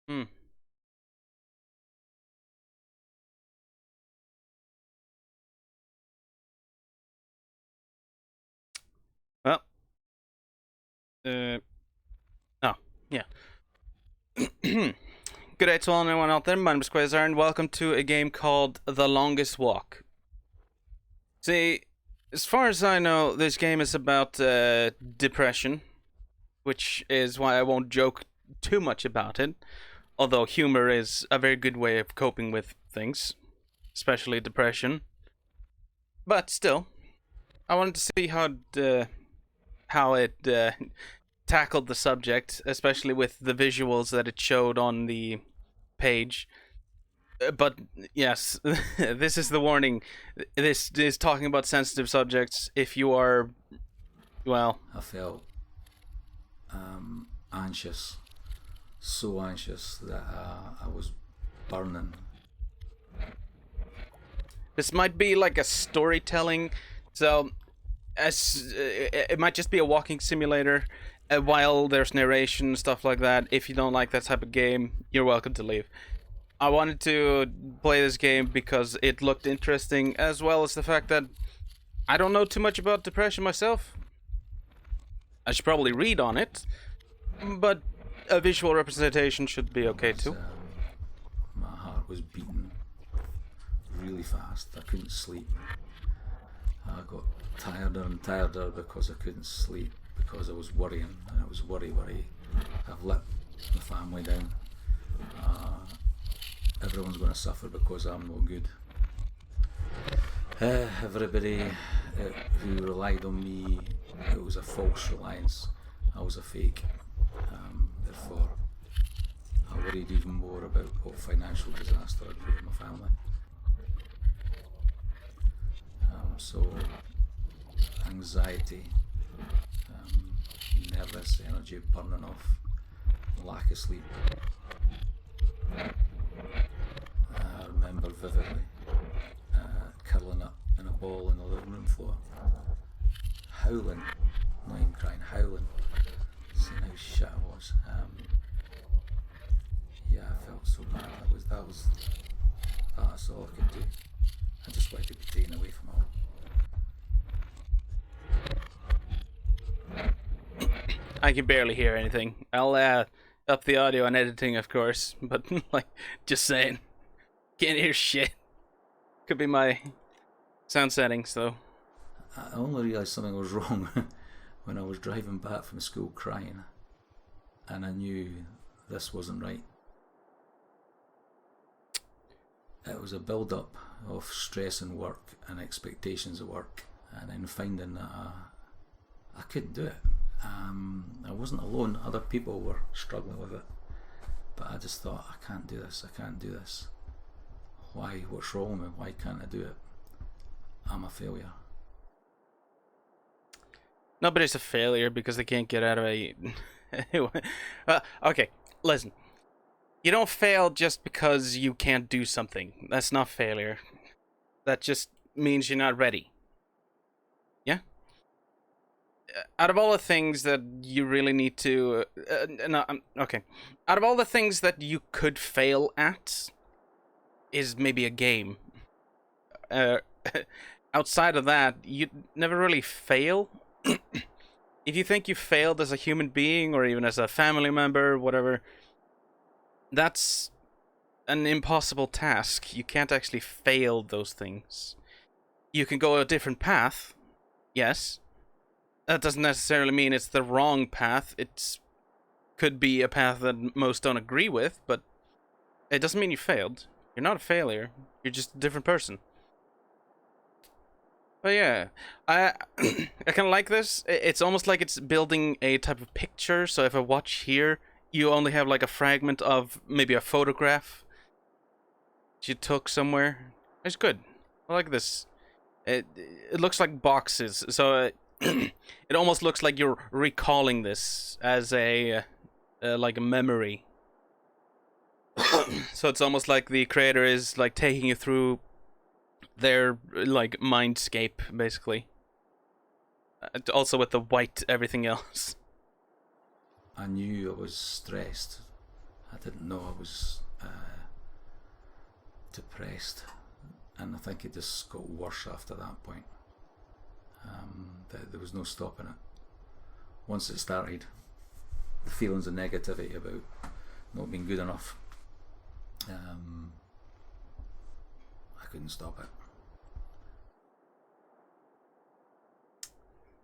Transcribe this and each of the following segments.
Hmm. Well, uh, oh, yeah. Good day to all and everyone out there. My name is Quazzar, and welcome to a game called The Longest Walk. See, as far as I know, this game is about depression, which is why I won't joke too much about it. Although humor is a very good way of coping with things, especially depression. But still, I wanted to see how it tackled the subject, especially with the visuals that it showed on the page. But yes, this is the warning. This is talking about sensitive subjects. If you are, well, I felt anxious, so anxious that I was burning. this might be like a storytelling. So, as it might just be a walking simulator. While there's narration stuff like that, if you don't like that type of game, you're welcome to leave. I wanted to play this game because it looked interesting, as well as the fact that I don't know too much about depression myself. I should probably read on it, but a visual representation should be okay too. My heart was beating really fast. I couldn't sleep. I got tireder and tireder because I couldn't sleep, because I was worrying, and it was worry. I've let the family down. Everyone's going to suffer because I'm no good. Everybody who relied on me, it was a false reliance. I was a fake. Therefore, I worried even more about what financial disaster I'd put in my family. So, anxiety, nervous energy burning off, lack of sleep. I remember vividly curling up in a ball in the living room floor, howling, not even crying, howling, seeing how shit I was. Yeah, I felt so bad. That's all I could do. I just wanted to be taken away from it all. I can barely hear anything. I'll up the audio and editing, of course, but like, just saying, can't hear shit. Could be my sound settings though. I only realised something was wrong when I was driving back from school crying, and I knew this wasn't right. It was a build-up of stress and work and expectations of work, and then finding that I couldn't do it. I wasn't alone. Other people were struggling with it, but I just thought, I can't do this. I can't do this. Why? What's wrong with me? Why can't I do it? I'm a failure. Nobody's a failure because they can't get out of a. Okay, listen. You don't fail just because you can't do something. That's not failure. That just means you're not ready. Yeah? Out of all the things that you really need to. No, okay. Out of all the things that you could fail at, is maybe a game. Uh, Outside of that, you never really fail. If you think you failed as a human being or even as a family member, whatever, that's an impossible task. You can't actually fail those things. You can go a different path, yes. That doesn't necessarily mean it's the wrong path. It could be a path that most don't agree with, but it doesn't mean you failed. You're not a failure. You're just a different person. But yeah, I I kind of like this. It's almost like it's building a type of picture. So if I watch here, you only have like a fragment of maybe a photograph you took somewhere. It's good. I like this. It looks like boxes, so it almost looks like you're recalling this as a like a memory. So it's almost like the creator is like taking you through their like mindscape, basically. Also with the white everything else. I knew I was stressed. I didn't know I was depressed, and I think it just got worse after that point. There was no stopping it. Once it started, the feelings of negativity about not being good enough, I couldn't stop it.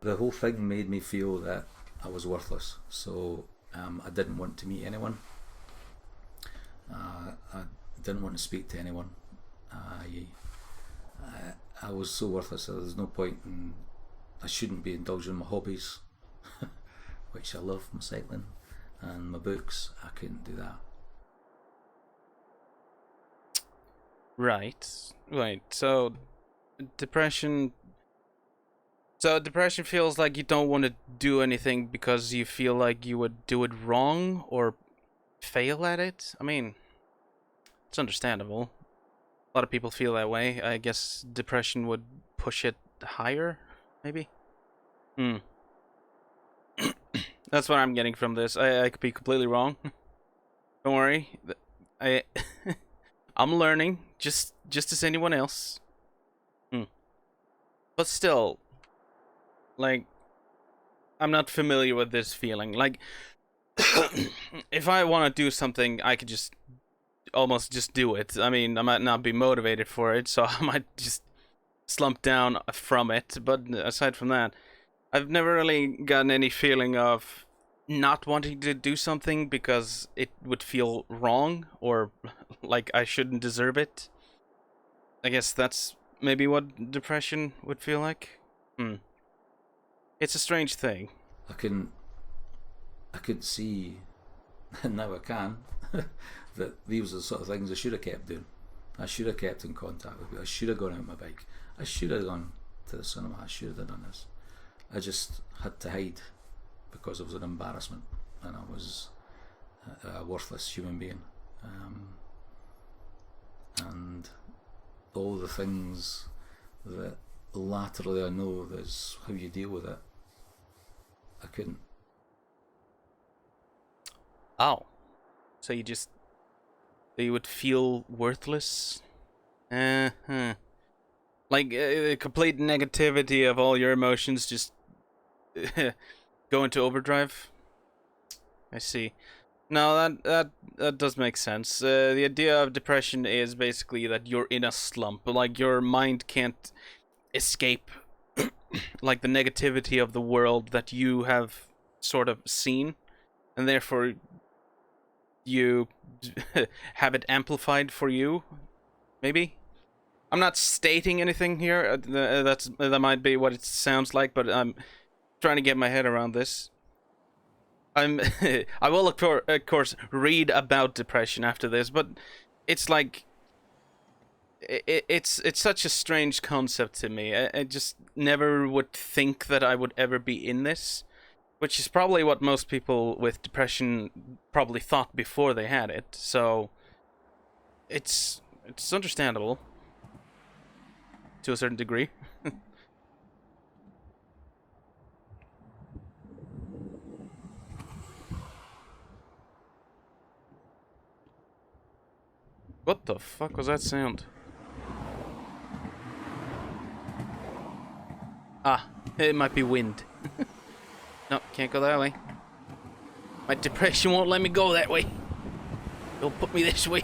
The whole thing made me feel that I was worthless, so I didn't want to meet anyone. I didn't want to speak to anyone. I was so worthless that there's no point in, I shouldn't be indulging in my hobbies, which I love, my cycling and my books. I couldn't do that. Right. So depression feels like you don't want to do anything because you feel like you would do it wrong or fail at it. I mean, it's understandable. A lot of people feel that way. I guess depression would push it higher, maybe? That's what I'm getting from this. I could be completely wrong. Don't worry. I'm learning, just as anyone else. But still, like, I'm not familiar with this feeling. Like, if I want to do something, I could just almost just do it. I mean, I might not be motivated for it, so I might just slump down from it. But aside from that, I've never really gotten any feeling of not wanting to do something because it would feel wrong or like I shouldn't deserve it. I guess that's maybe what depression would feel like. It's a strange thing. I could see, and now I can, that these are the sort of things I should have kept doing. I should have kept in contact with people. I should have gone out on my bike. I should have gone to the cinema. I should have done this. I just had to hide because it was an embarrassment and I was a worthless human being. And all the things that laterally I know is how you deal with it, I couldn't. Oh. So you would feel worthless? Like complete negativity of all your emotions just go into overdrive? I see. No, that does make sense. The idea of depression is basically that you're in a slump. Like, your mind can't escape like the negativity of the world that you have sort of seen, and therefore you have it amplified for you, maybe? I'm not stating anything here. That might be what it sounds like, but I'm trying to get my head around this. I will of course read about depression after this, but it's like it's such a strange concept to me. I just never would think that I would ever be in this, which is probably what most people with depression probably thought before they had it. So it's understandable to a certain degree. What the fuck was that sound? Ah, it might be wind. No, can't go that way. My depression won't let me go that way. It'll put me this way.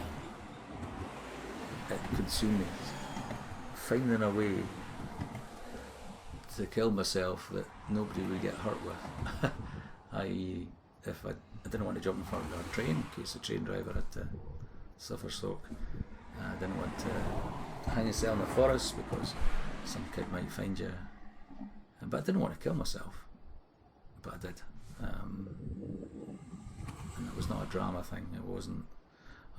It consumed me. Finding a way to kill myself that nobody would get hurt with. I.e., if I didn't want to jump in front of a train in case the train driver had to suffer stroke. I didn't want to hang yourself in the forest because some kid might find you. But I didn't want to kill myself. But I did. And it was not a drama thing. It wasn't,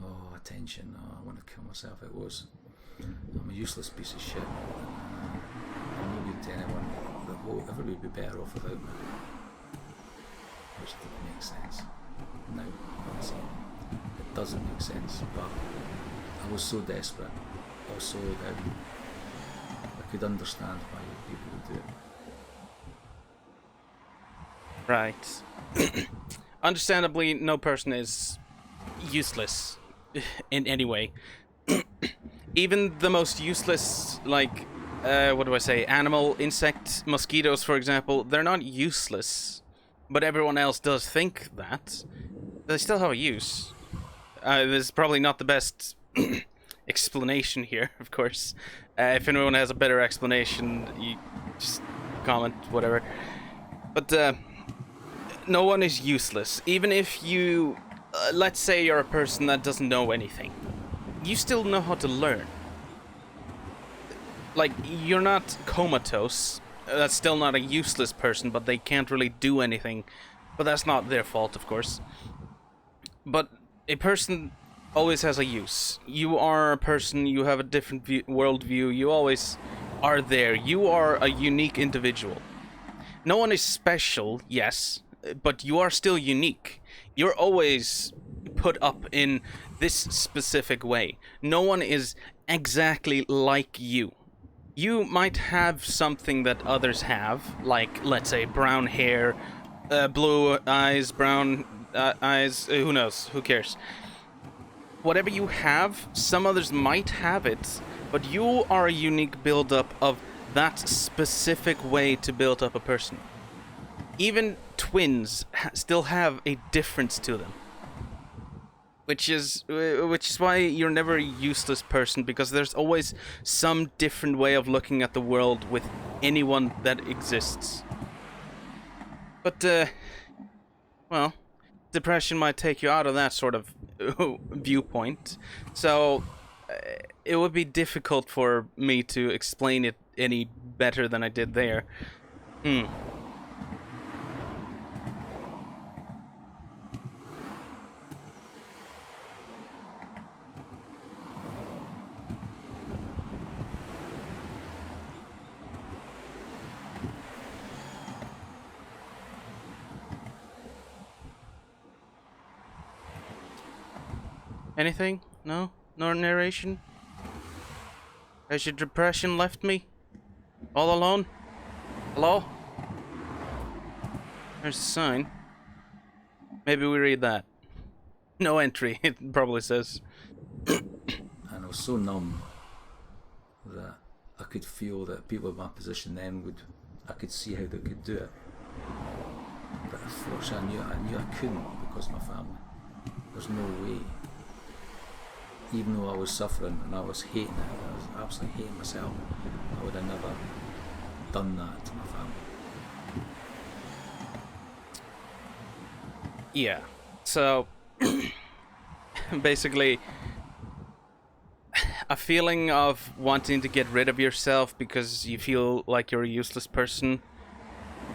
oh, attention, oh, I want to kill myself. It was, I'm a useless piece of shit. I'm no good to anyone. Everybody would be better off without me. Which didn't make sense. Now, honestly, it doesn't make sense. But I was so desperate. I was so down. I could understand why people would do it. Right. Understandably, no person is useless in any way. Even the most useless, like, what do I say, animal, insect, mosquitoes, for example, they're not useless. But everyone else does think that. They still have a use. This is probably not the best explanation here, of course. If anyone has a better explanation, you just comment, whatever. But no one is useless. Even if you, let's say you're a person that doesn't know anything, you still know how to learn. Like, you're not comatose. That's still not a useless person, but they can't really do anything. But that's not their fault, of course. But a person always has a use. You are a person, you have a different worldview, you always are there. You are a unique individual. No one is special, yes, but you are still unique. You're always put up in this specific way. No one is exactly like you. You might have something that others have, like, let's say, brown hair, blue eyes, brown eyes, who knows, who cares. Whatever you have, some others might have it, but you are a unique build-up of that specific way to build up a person. Even twins still have a difference to them. Which is why you're never a useless person, because there's always some different way of looking at the world with anyone that exists. But, well, depression might take you out of that sort of viewpoint. So, it would be difficult for me to explain it any better than I did there. Anything? No? No narration? Has your depression left me? All alone? Hello? There's a sign. Maybe we read that. No entry, it probably says. And I was so numb that I could feel that people in my position then I could see how they could do it. But unfortunately I knew I couldn't because of my family. There's no way. Even though I was suffering and I was hating it, I was absolutely hating myself, I would have never done that to my family. Yeah. So, basically, a feeling of wanting to get rid of yourself because you feel like you're a useless person,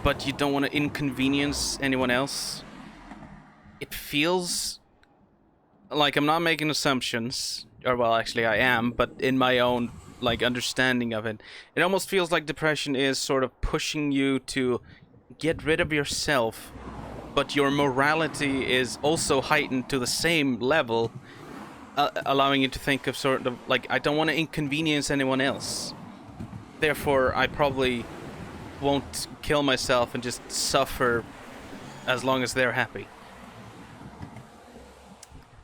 but you don't want to inconvenience anyone else. It feels like, I'm not making assumptions, or well, actually I am, but in my own, like, understanding of it, it almost feels like depression is sort of pushing you to get rid of yourself, but your morality is also heightened to the same level, allowing you to think of sort of, like, I don't want to inconvenience anyone else. Therefore, I probably won't kill myself and just suffer as long as they're happy.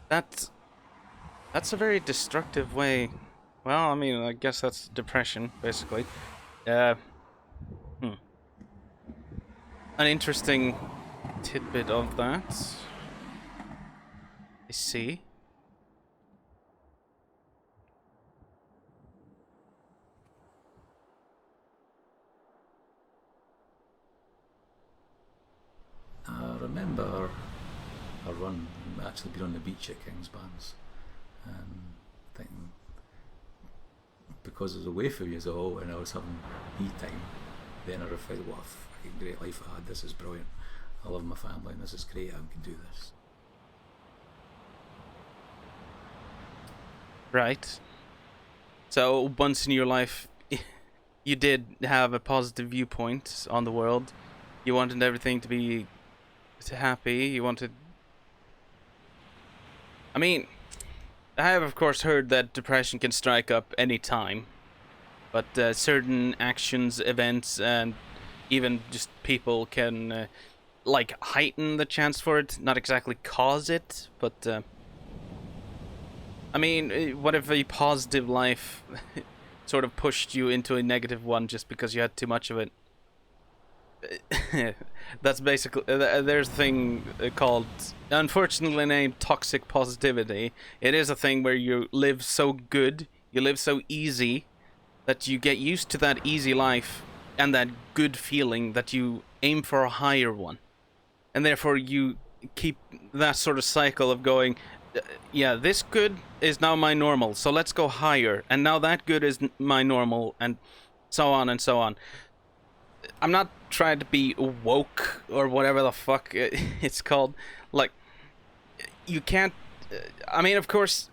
That's a very destructive way. Well, I mean, I guess that's depression, basically. An interesting tidbit of that. I see. I remember a run, actually being on the beach at Kingsbands, thinking, because I was away for years all and I was having me time, then I reflected, what a fucking great life I had, this is brilliant, I love my family and this is great, I can do this. Right. So, once in your life, you did have a positive viewpoint on the world. You wanted everything to be happy, you wanted... I mean, I have of course heard that depression can strike up any time, but certain actions, events, and even just people can like heighten the chance for it. Not exactly cause it, but I mean, what if a positive life sort of pushed you into a negative one just because you had too much of it? That's basically there's a thing called, unfortunately named, toxic positivity. It is a thing where you live so good, you live so easy, that you get used to that easy life and that good feeling that you aim for a higher one, and therefore you keep that sort of cycle of going, yeah, this good is now my normal, so let's go higher, and now that good is my normal, and so on and so on. I'm not trying to be woke or whatever the fuck it's called. Like, you can't. I mean, of course,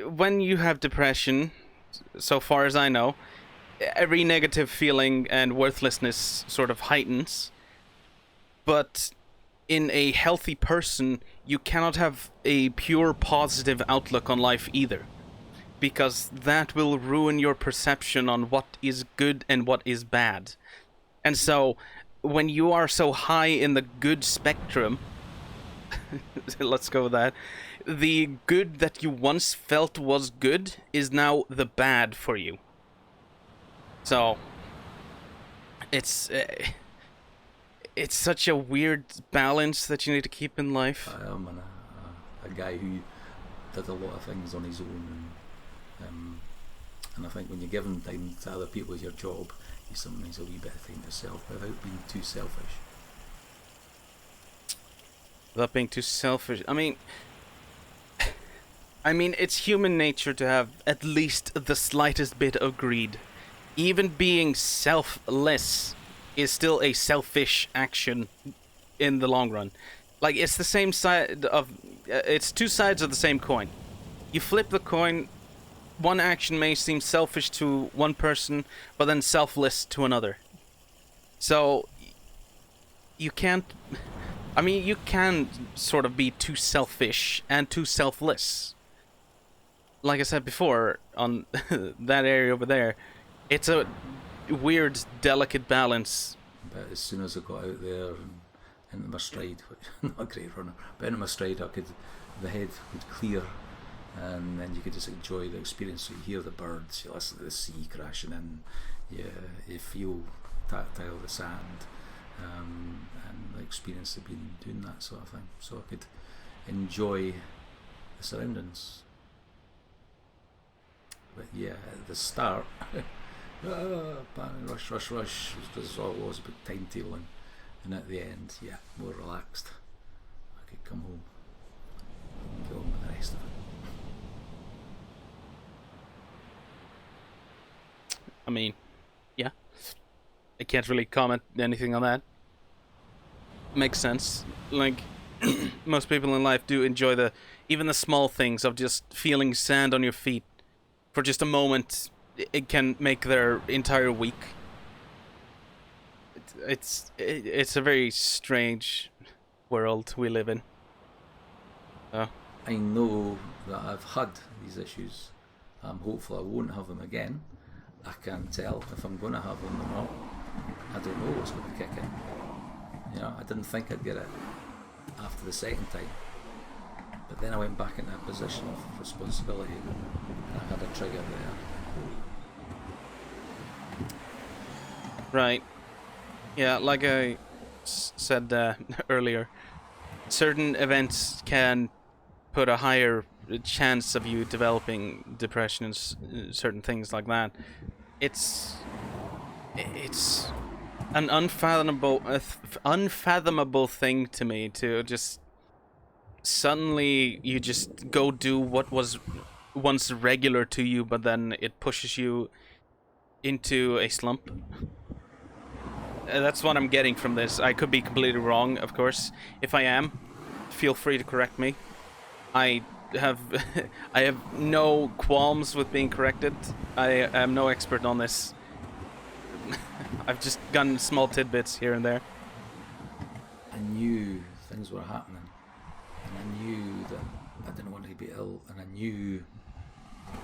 when you have depression, so far as I know, every negative feeling and worthlessness sort of heightens. But in a healthy person, you cannot have a pure positive outlook on life either, because that will ruin your perception on what is good and what is bad. And so, when you are so high in the good spectrum, let's go with that, the good that you once felt was good is now the bad for you. So, it's such a weird balance that you need to keep in life. I am a guy who did a lot of things on his own, and I think when you're giving time to other people as your job, you sometimes a wee bit of time to yourself without being too selfish. Without being too selfish. I mean, it's human nature to have at least the slightest bit of greed. Even being selfless is still a selfish action in the long run. Like, it's the same side of... it's two sides of the same coin. You flip the coin, one action may seem selfish to one person, but then selfless to another. So, you can't... I mean, you can sort of be too selfish and too selfless. Like I said before, on that area over there, it's a weird, delicate balance. But as soon as I got out there and into my stride, which not a great runner, but into my stride, the head would clear, and then you could just enjoy the experience. So you hear the birds, you listen to the sea crashing in, you feel tactile the sand, and the experience of being doing that sort of thing. So I could enjoy the surroundings. But yeah, at the start, rush, because all it was about timetabling, and at the end, yeah, more relaxed. I could come home and get on with the rest of it. I mean, yeah. I can't really comment anything on that. Makes sense. Like, most people in life do enjoy even the small things of just feeling sand on your feet for just a moment. It can make their entire week. It's a very strange world we live in. I know that I've had these issues. I'm hopeful I won't have them again. I can't tell if I'm going to have them or not. I don't know what's going to kick in. You know, I didn't think I'd get it after the second time, but then I went back into a position of responsibility, and I had a trigger there. Right. Yeah, like I said earlier, certain events can put a higher chance of you developing depression and certain things like that. It's an unfathomable thing to me to just suddenly you just go do what was once regular to you, but then it pushes you into a slump. That's what I'm getting from this. I could be completely wrong, of course. If I am, feel free to correct me. I have no qualms with being corrected. I am no expert on this. I've just gotten small tidbits here and there. I knew things were happening, and I knew that I didn't want to be ill, and I knew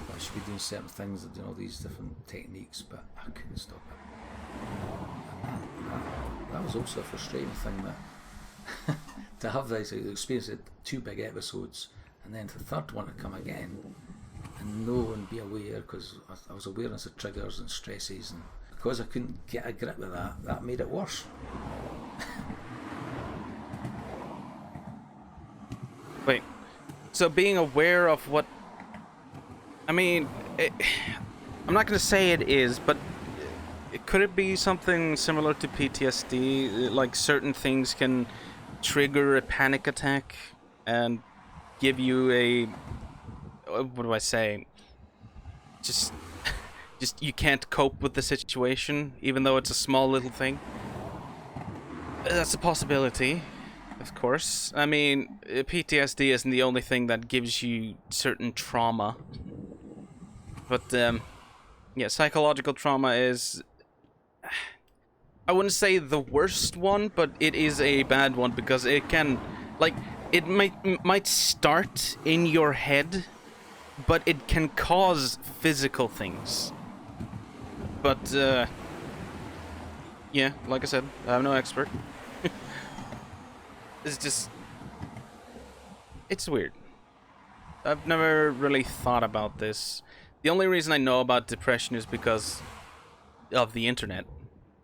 that I should be doing certain things and doing all these different techniques, but I couldn't stop it. And that was also a frustrating thing, that to have this experience of 2 big episodes, and then the third one to come again, and know and be aware, because I was awareness of triggers and stresses, and because I couldn't get a grip with that, that made it worse. Wait, so being aware of what... I mean, I'm not going to say it is, but could it be something similar to PTSD? Like certain things can trigger a panic attack and give you a... what do I say? Just you can't cope with the situation, even though it's a small little thing. That's a possibility, of course. I mean, PTSD isn't the only thing that gives you certain trauma. But, yeah, psychological trauma is... I wouldn't say the worst one, but it is a bad one because it can... Like, it might start in your head, but it can cause physical things. But, yeah, like I said, I'm no expert. It's just... It's weird. I've never really thought about this. The only reason I know about depression is because of the internet.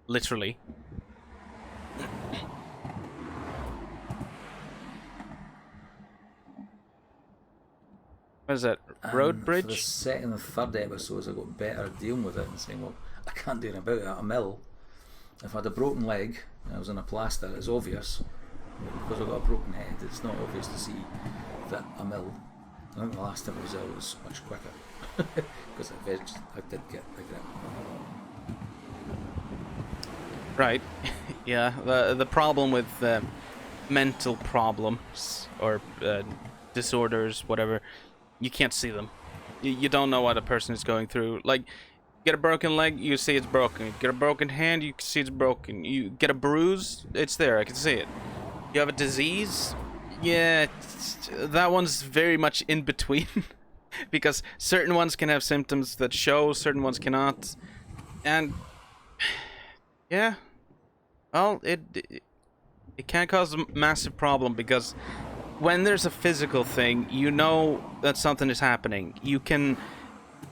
Literally. What is that? Road bridge? For the second and third episodes, I got better at dealing with it and saying, well, I can't do anything about it. I'm ill. If I had a broken leg and I was in a plaster, it's obvious. Because I've got a broken head, it's not obvious to see that I'm ill. I think the last time I was ill was much quicker. Because I did get the grip. Right. Yeah, the problem with mental problems or disorders, whatever, you can't see them. You don't know what a person is going through. Like, get a broken leg, you see it's broken. Get a broken hand, you see it's broken. You get a bruise, it's there, I can see it. You have a disease, yeah, that one's very much in between. Because certain ones can have symptoms that show, certain ones cannot. And yeah, well, it can cause a massive problem because when there's a physical thing, you know that something is happening. You can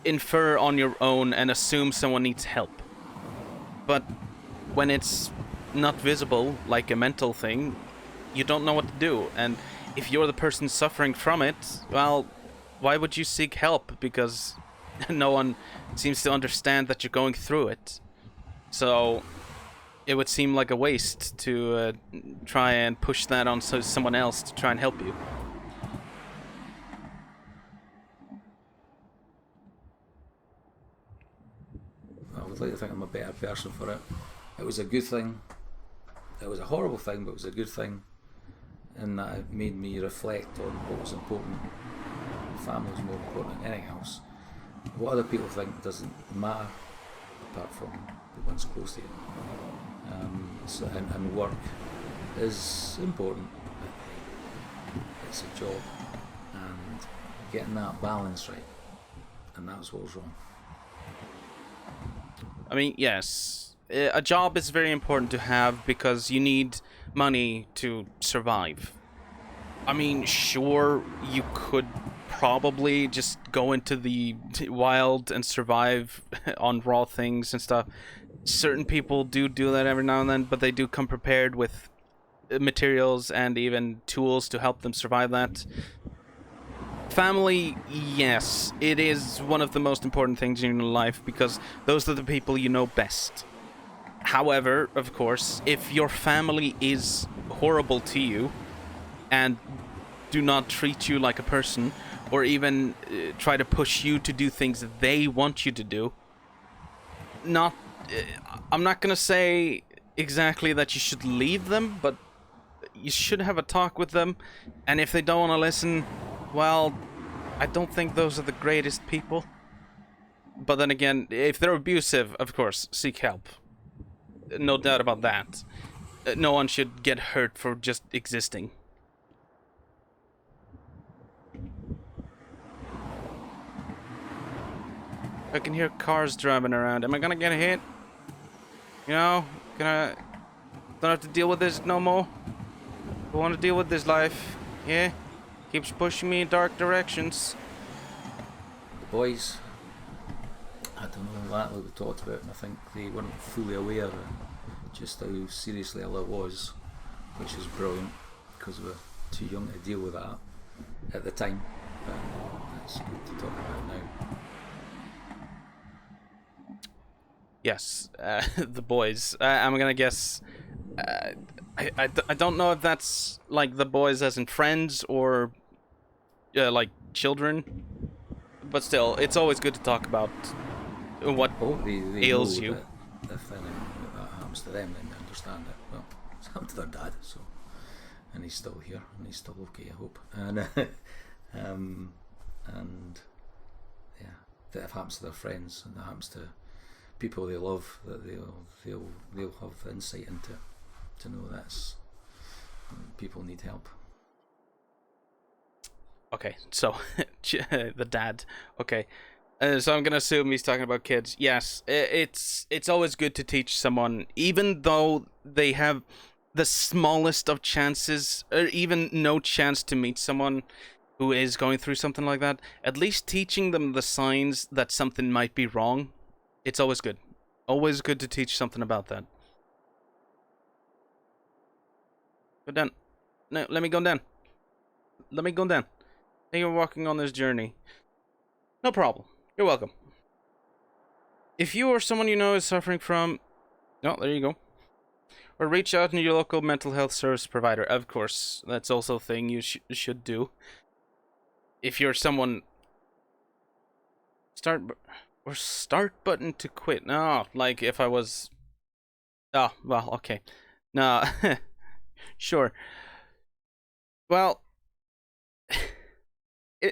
infer on your own and assume someone needs help. But when it's not visible, like a mental thing, you don't know what to do. And if you're the person suffering from it, well, why would you seek help? Because no one seems to understand that you're going through it. So it would seem like a waste to try and push that on someone else to try and help you. I would like to think I'm a better person for it. It was a good thing. It was a horrible thing, but it was a good thing. And that it made me reflect on what was important. Family was more important than anything else. What other people think doesn't matter, apart from the ones close to you. And work is important. It's a job, and getting that balance right, and that's what was wrong. I mean, yes, a job is very important to have because you need money to survive. I mean, sure, you could probably just go into the wild and survive on raw things and stuff. Certain people do that every now and then, but they do come prepared with materials and even tools to help them survive that. Family, yes, it is one of the most important things in your life because those are the people you know best. However, of course, if your family is horrible to you and do not treat you like a person, or even try to push you to do things that they want you to do, I'm not gonna say exactly that you should leave them, but you should have a talk with them, and if they don't want to listen, well, I don't think those are the greatest people. But then again, if they're abusive, of course, seek help. No doubt about that. No one should get hurt for just existing. I can hear cars driving around. Am I gonna get hit? You know, don't have to deal with this no more. I want to deal with this life. Yeah, keeps pushing me in dark directions. The boys, I don't know, that like we talked about, and I think they weren't fully aware of just how seriously ill it was, which is brilliant because we were too young to deal with that at the time. But that's good to talk about now. Yes, the boys. I'm gonna guess. I don't know if that's like the boys as in friends or like children, but still, it's always good to talk about what Oh, they know ails you. that if anything like that happens to them, then they understand it. Well, it's happened to their dad, so, and he's still here, and he's still okay, I hope. And yeah, that if it happens to their friends, and that happens to people they love, that they'll have insight into to know that's people need help. Okay, so the dad. Okay, so I'm gonna assume he's talking about kids. Yes, it's always good to teach someone, even though they have the smallest of chances, or even no chance to meet someone who is going through something like that. At least teaching them the signs that something might be wrong. It's always good. Always good to teach something about that. Go down. No, let me go down. Let me go down. Thank you for walking on this journey. No problem. You're welcome. If you or someone you know is suffering from... Oh, there you go. Or reach out to your local mental health service provider. Of course, that's also a thing you should do. If you're someone... Start button to quit. No, like if I was... Oh, well, okay. No, sure. Well,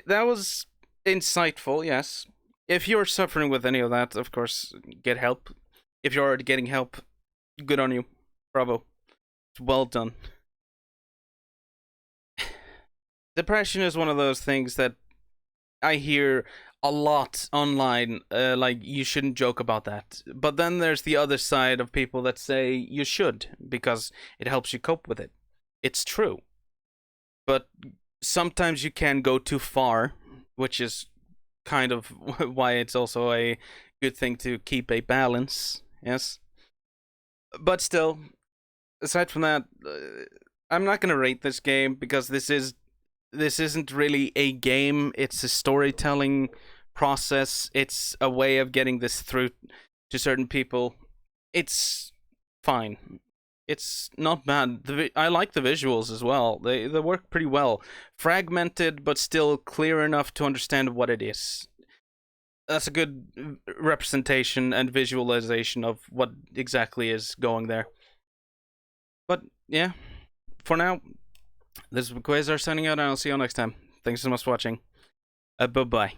that was insightful, yes. If you're suffering with any of that, of course, get help. If you're already getting help, good on you. Bravo. Well done. Depression is one of those things that I hear a lot online, like, you shouldn't joke about that. But then there's the other side of people that say you should, because it helps you cope with it. It's true. But sometimes you can go too far, which is kind of why it's also a good thing to keep a balance, yes? But still, aside from that, I'm not gonna rate this game because this isn't really a game. It's a storytelling process. It's a way of getting this through to certain people. It's fine. It's not bad. I like the visuals as well. They work pretty well. Fragmented, but still clear enough to understand what it is. That's a good representation and visualization of what exactly is going there. But yeah, for now, this is Quazzar signing out, and I'll see you all next time. Thanks so much for watching. Bye-bye.